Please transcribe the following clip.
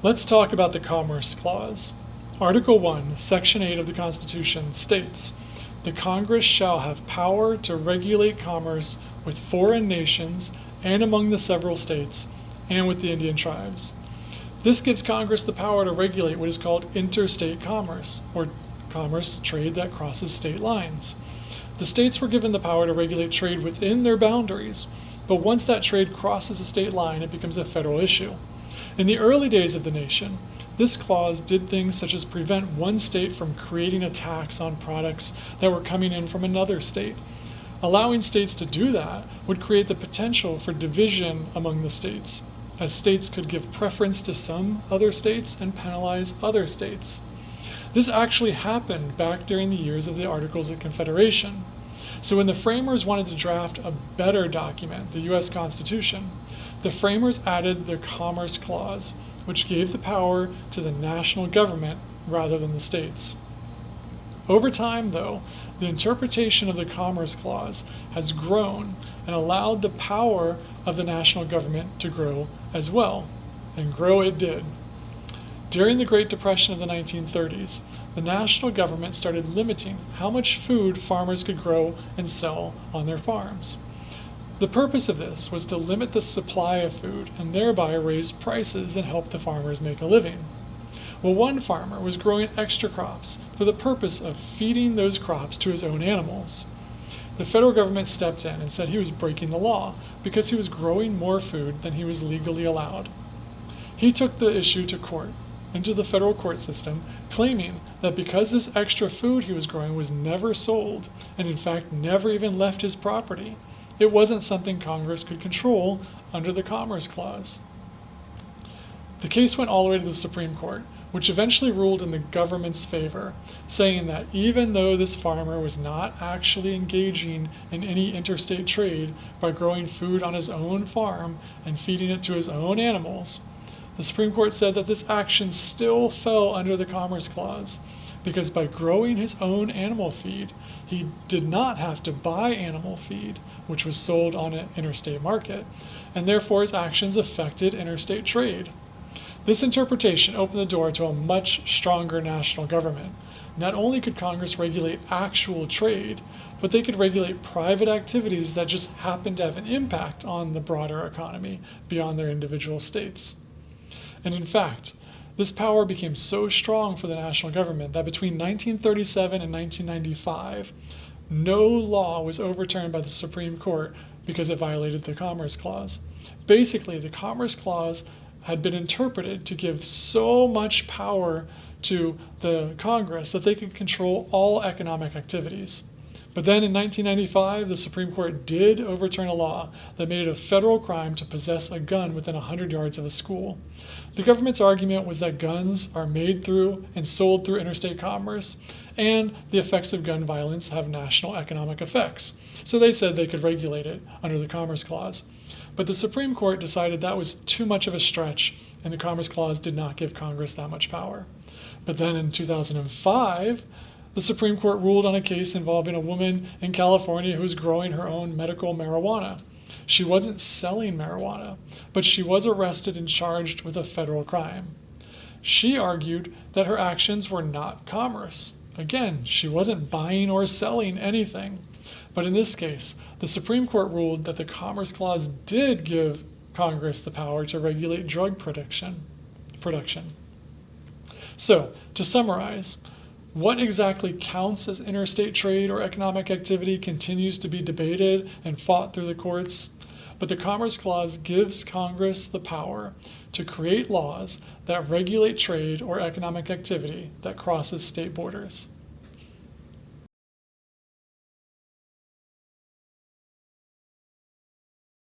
Let's talk about the Commerce Clause. Article 1, Section 8 of the Constitution states, "The Congress shall have power to regulate commerce with foreign nations and among the several states, and with the Indian tribes." This gives Congress the power to regulate what is called interstate commerce, or commerce trade that crosses state lines. The states were given the power to regulate trade within their boundaries, but once that trade crosses a state line, it becomes a federal issue. In the early days of the nation, this clause did things such as prevent one state from creating a tax on products that were coming in from another state. Allowing states to do that would create the potential for division among the states, as states could give preference to some other states and penalize other states. This actually happened back during the years of the Articles of Confederation. So when the framers wanted to draft a better document, the U.S. Constitution, the framers added the Commerce Clause, which gave the power to the national government rather than the states. Over time, though, the interpretation of the Commerce Clause has grown and allowed the power of the national government to grow as well, and grow it did. During the Great Depression of the 1930s, the national government started limiting how much food farmers could grow and sell on their farms. The purpose of this was to limit the supply of food and thereby raise prices and help the farmers make a living. Well, one farmer was growing extra crops for the purpose of feeding those crops to his own animals. The federal government stepped in and said he was breaking the law because he was growing more food than he was legally allowed. He took the issue to court, into the federal court system, claiming that because this extra food he was growing was never sold, and in fact never even left his property, it wasn't something Congress could control under the Commerce Clause. The case went all the way to the Supreme Court, which eventually ruled in the government's favor, saying that even though this farmer was not actually engaging in any interstate trade by growing food on his own farm and feeding it to his own animals, the Supreme Court said that this action still fell under the Commerce Clause, because by growing his own animal feed, he did not have to buy animal feed, which was sold on an interstate market, and therefore his actions affected interstate trade. This interpretation opened the door to a much stronger national government. Not only could Congress regulate actual trade, but they could regulate private activities that just happened to have an impact on the broader economy beyond their individual states. And in fact, this power became so strong for the national government that between 1937 and 1995, no law was overturned by the Supreme Court because it violated the Commerce Clause. Basically, the Commerce Clause had been interpreted to give so much power to the Congress that they could control all economic activities. But then in 1995, the Supreme Court did overturn a law that made it a federal crime to possess a gun within 100 yards of a school. The government's argument was that guns are made through and sold through interstate commerce, and the effects of gun violence have national economic effects. So they said they could regulate it under the Commerce Clause. But the Supreme Court decided that was too much of a stretch, and the Commerce Clause did not give Congress that much power. But then in 2005, the Supreme Court ruled on a case involving a woman in California who was growing her own medical marijuana. She wasn't selling marijuana, but she was arrested and charged with a federal crime. She argued that her actions were not commerce. Again, she wasn't buying or selling anything. But in this case, the Supreme Court ruled that the Commerce Clause did give Congress the power to regulate drug production. So, to summarize, what exactly counts as interstate trade or economic activity continues to be debated and fought through the courts, but the Commerce Clause gives Congress the power to create laws that regulate trade or economic activity that crosses state borders.